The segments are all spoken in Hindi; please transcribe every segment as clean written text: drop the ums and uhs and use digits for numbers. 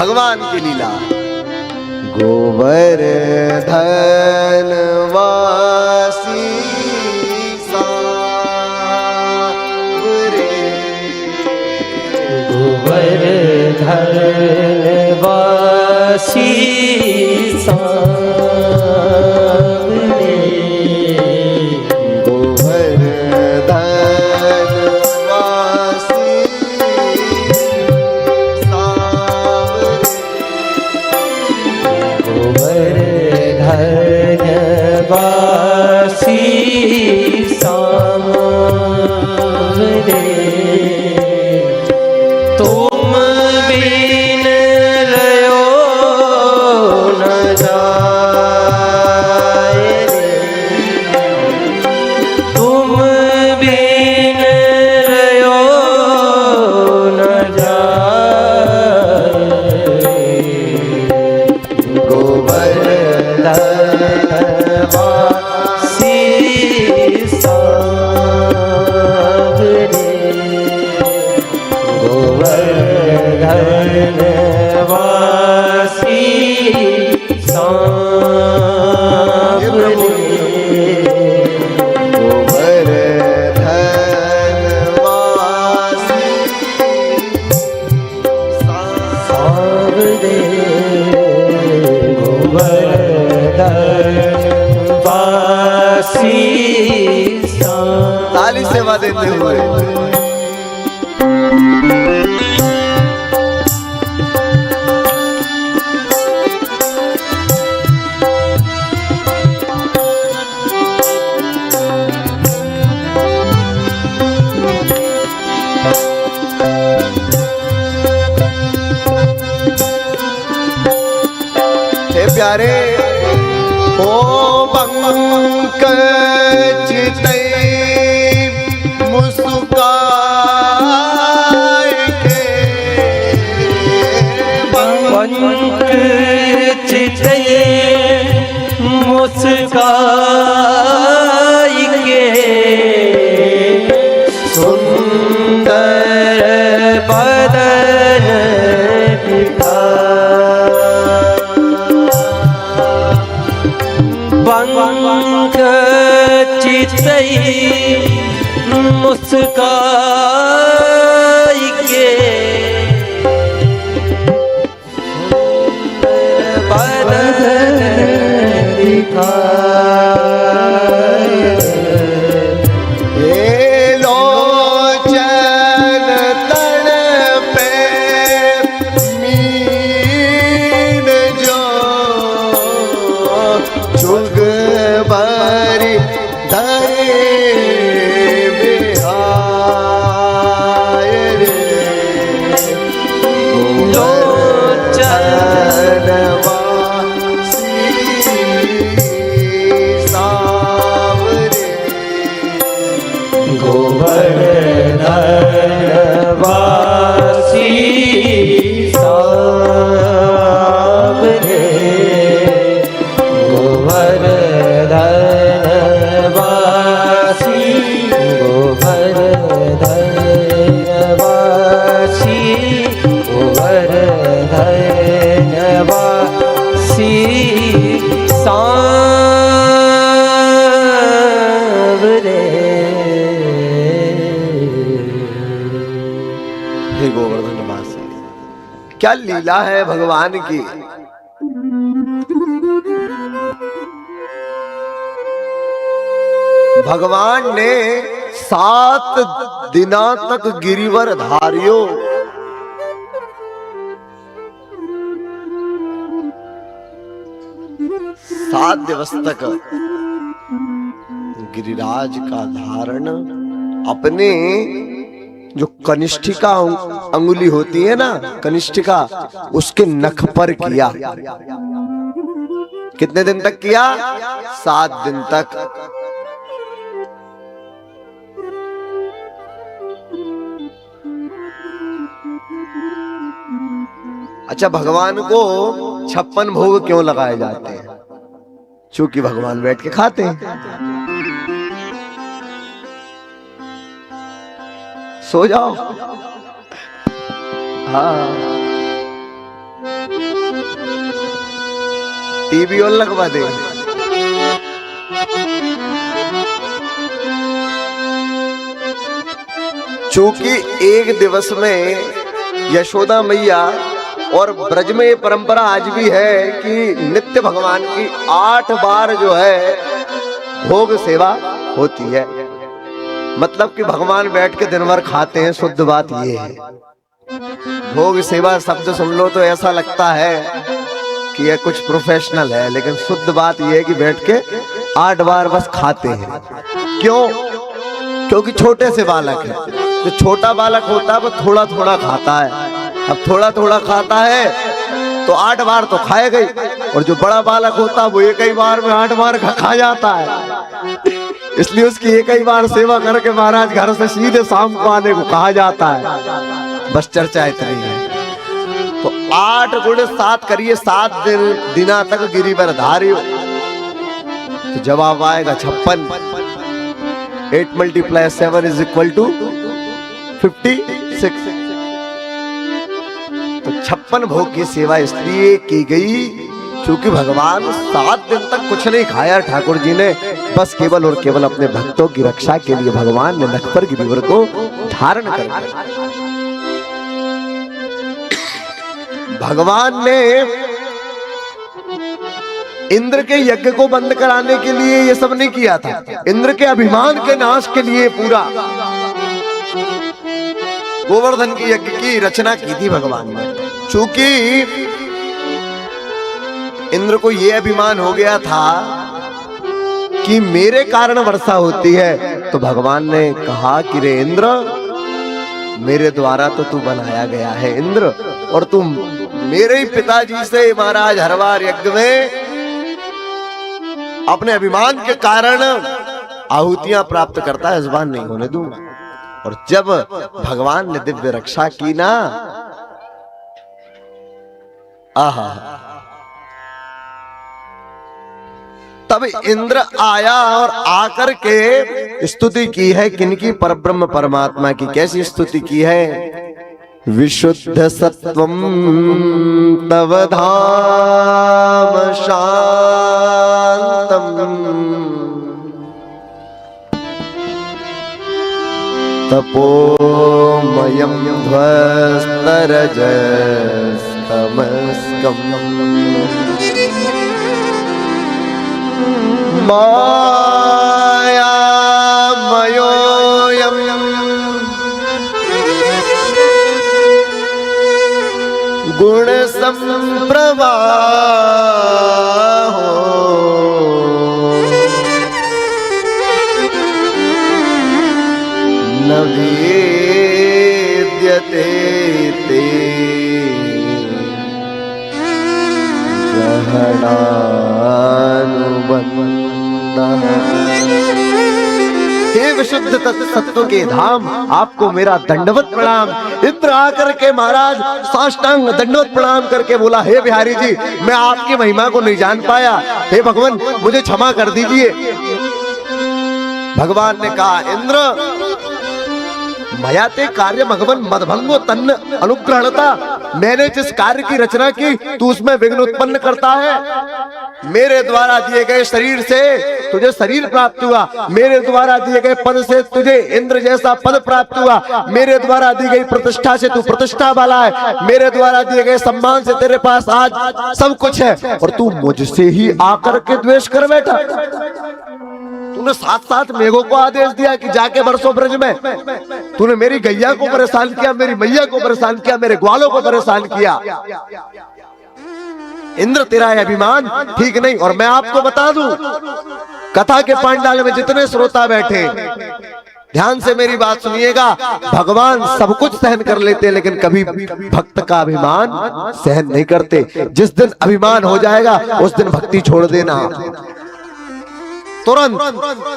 भगवान की लीला। गोवर्धन वासी सांवरे, गोवर्धन वासी सांवरे, गोवर्धन वासी गोवर्धन वासी सांवरे, तुम बिन रयो न जाए रे, तुम बिन रयो न जाए, गोवर्धन वासी सांवरे, गोवर्धन वासी सांवरे, गोवर्धन वासी सांवरे, गोवर्धन वासी सांवरे। ताली सेवा देते हुए हे प्यारे ओ पंकज तै मुस्काए के, पंकज तै मुस्काई के, सुंदर बदन पंकज तै मुस्काई के, बदन दिखाए, हे लोचन तन पे मीन जो चुग भरी धरे बिहाय रे, लोचन वासी सांवरे, गोवर्धन वासी सांवरे, गोवर्धन वासी, गोवर्धन वासी, गोवर्धन वासी सांवरे। हे गोवर्धन वासी, क्या लीला है भगवान की। भगवान ने 7 दिना तक गिरिवर धारियो, 7 दिवस तक गिरिराज का धारण अपने जो कनिष्ठिका अंगुली होती है ना, कनिष्ठिका, उसके नख पर किया। कितने दिन तक किया? 7 दिन तक। अच्छा, भगवान को 56 भोग क्यों लगाए जाते हैं? क्योंकि भगवान बैठ के खाते हैं। सो जाओ। हाँ, टीवी और लगवा दे। चूंकि एक दिवस में यशोदा मैया और ब्रज में ये परंपरा आज भी है कि नित्य भगवान की 8 बार जो है भोग सेवा होती है। मतलब कि भगवान बैठ के दिन भर खाते हैं, शुद्ध बात ये है। भोग सेवा शब्द सुन लो तो ऐसा लगता है कि यह कुछ प्रोफेशनल है, लेकिन शुद्ध बात यह है कि बैठ के 8 बार बस खाते हैं। क्यों? क्योंकि छोटे से बालक है। जो छोटा बालक होता है वो थोड़ा थोड़ा खाता है। अब थोड़ा थोड़ा खाता है तो 8 बार तो खाएगा ही, और जो बड़ा बालक होता है वो एक ही बार में 8 बार खा जाता है। इसलिए उसकी एक ही बार सेवा करके महाराज घर से सीधे शाम को आने को कहा जाता है। बस चर्चा इतनी है। तो 8 गुणे 7 करिए, 7 दिना तक गिरिवर धारियो, तो जवाब आएगा 56। 8 × 7 = 56। तो 56 भोग की सेवा इसलिए की गई क्योंकि भगवान 7 दिन तक कुछ नहीं खाया ठाकुर जी ने, बस केवल और केवल अपने भक्तों की रक्षा के लिए भगवान ने नख पर गिरिवर को धारण कर दिया। भगवान ने इंद्र के यज्ञ को बंद कराने के लिए ये सब नहीं किया था। इंद्र के अभिमान के नाश के लिए पूरा गोवर्धन की यज्ञ की रचना की थी भगवान ने। चूंकि इंद्र को यह अभिमान हो गया था कि मेरे कारण वर्षा होती है, तो भगवान ने कहा कि रे इंद्र, मेरे द्वारा तो तू बनाया गया है इंद्र, और तुम मेरे ही पिताजी से महाराज हर बार यज्ञ में अपने अभिमान के कारण आहुतियां प्राप्त करता है, इस बार नहीं होने दूंगा। और जब भगवान ने दिव्य रक्षा की ना, आहा, तब इंद्र आया और आकर के स्तुति की है किनकी? परब्रह्म परमात्मा की। कैसी स्तुति की है? विशुद्ध सत्वम तव धाम शांतम तपोमयं ध्वस्तरजस्तमस्कम् मायामयोऽयं गुणसम्प्रवाहो न वेद्यते ते ग्रहणानुबन्धः। हे विशुद्ध सत्व के धाम, आपको मेरा दंडवत प्रणाम। इंद्र आकर के महाराज साष्टांग दंडवत प्रणाम करके बोला, हे बिहारी जी, मैं आपकी महिमा को नहीं जान पाया, हे भगवान मुझे क्षमा कर दीजिए। भगवान ने कहा, इंद्र मयाते कार्य भगवान मदभंगो तन्न अनुग्रहणता, मैंने जिस कार्य की रचना की तू उसमें विघ्न उत्पन्न करता है। मेरे द्वारा दिए गए शरीर से तुझे शरीर प्राप्त हुआ, मेरे द्वारा दिए गए पद से तुझे इंद्र जैसा पद प्राप्त हुआ, मेरे द्वारा दी गई प्रतिष्ठा से तू प्रतिष्ठा वाला है, मेरे द्वारा दिए गए सम्मान से तेरे पास आज सब कुछ है, और तू मुझसे ही आकर के द्वेष कर बैठा। तूने 7 मेघों को आदेश दिया कि जाके बरसो ब्रज में, तूने मेरी गैया को परेशान किया, मेरी मैया को परेशान किया, मेरे ग्वालों को परेशान किया। इंद्र तेरा अभिमान ठीक नहीं। और मैं आपको बता दूं, कथा के पांडाल में जितने श्रोता बैठे, ध्यान से मेरी बात सुनिएगा, भगवान सब कुछ सहन कर लेते लेकिन कभी भक्त का अभिमान सहन नहीं करते। जिस दिन अभिमान हो जाएगा उस दिन भक्ति छोड़ देना तुरंत,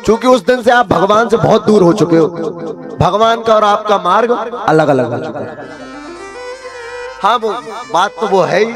क्योंकि उस दिन से आप भगवान से बहुत दूर हो चुके हो। भगवान का और आपका मार्ग अलग अलग हो चुका है। हाँ, वो बात तो वो है ही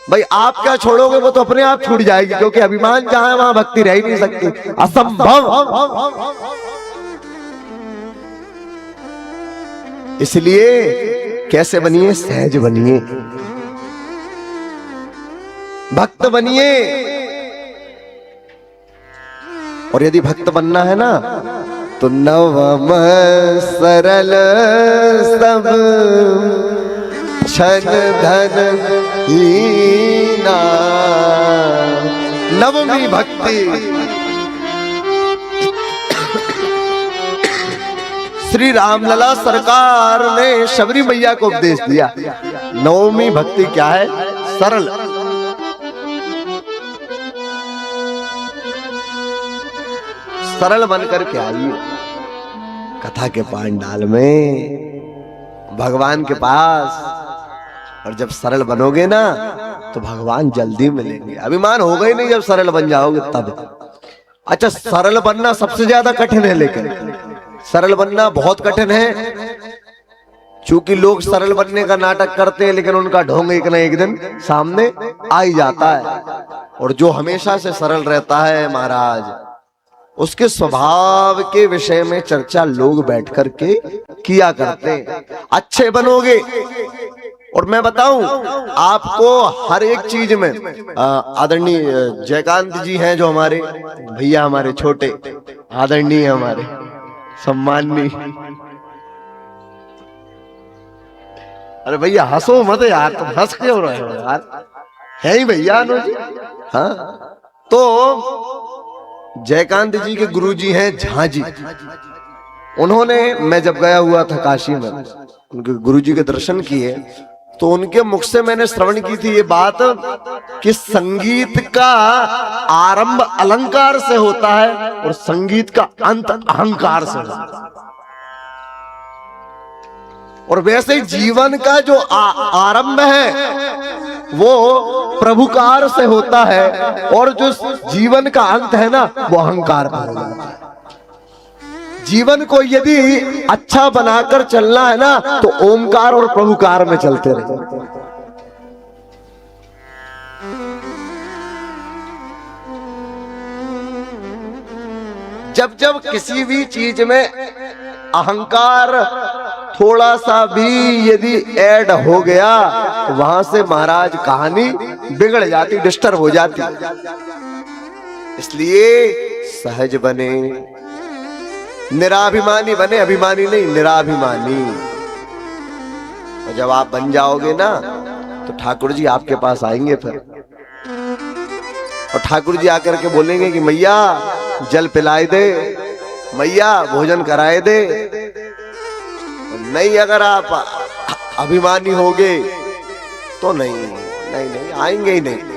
भाई, आप क्या छोड़ोगे वो तो अपने आप छूट जाएगी, क्योंकि अभिमान जहां है वहां भक्ति रह ही नहीं सकती, असंभव। इसलिए कैसे बनिए? सहज बनिए। भक्त बनिए। और यदि भक्त बनना है ना तो नवम सरल सब छन धन हीना। नवमी भक्ति श्री रामलला सरकार ने शबरी मैया को उपदेश दिया। नवमी भक्ति क्या है? सरल। सरल बनकर के आइए कथा के पांडाल में भगवान के पास। और जब सरल बनोगे ना तो भगवान जल्दी मिलेंगे। अभिमान होगा ही नहीं जब सरल बन जाओगे तब। अच्छा, सरल बनना सबसे ज्यादा कठिन है, लेकिन सरल बनना बहुत कठिन है। क्योंकि लोग सरल बनने का नाटक करते हैं, लेकिन उनका ढोंग एक न एक दिन सामने आ ही जाता है। और जो हमेशा से सरल रहता है महाराज, उसके स्वभाव के विषय में चर्चा लोग बैठ करके किया करते हैं। अच्छे बनोगे। और मैं बताऊं आपको, हर एक चीज में आदरणीय जयकांत जी हैं जो हमारे भैया, हमारे छोटे आदरणीय, हमारे सम्माननीय। अरे भैया हंसो मत यार, तुम हंस क्यों रहे हो यार? है ही भैया अनुज। हाँ, तो जयकांत जी के गुरुजी हैं झा जी। उन्होंने, मैं जब गया हुआ था काशी में, उनके गुरुजी के दर्शन किए, तो उनके मुख से मैंने श्रवण की थी ये बात कि संगीत का आरंभ अलंकार से होता है और संगीत का अंत अहंकार से होता है। और वैसे ही जीवन का जो आरंभ है वो प्रभुकार से होता है, और जो जीवन का अंत है ना वो अहंकार पर होता है। जीवन को यदि अच्छा बनाकर चलना है ना तो ओमकार और प्रभुकार में चलते रहे। जब जब किसी भी चीज में अहंकार थोड़ा सा भी यदि ऐड हो गया तो वहां से महाराज कहानी बिगड़ जाती, डिस्टर्ब हो जाती। इसलिए सहज बने, निराभिमानी बने, अभिमानी नहीं, निराभिमानी। और जब आप बन जाओगे ना तो ठाकुर जी आपके पास आएंगे फिर, और ठाकुर जी आकर के बोलेंगे कि मैया जल पिलाए दे, मैया भोजन कराए दे। नहीं, अगर आप अभिमानी होगे तो नहीं, नहीं नहीं आएंगे ही नहीं।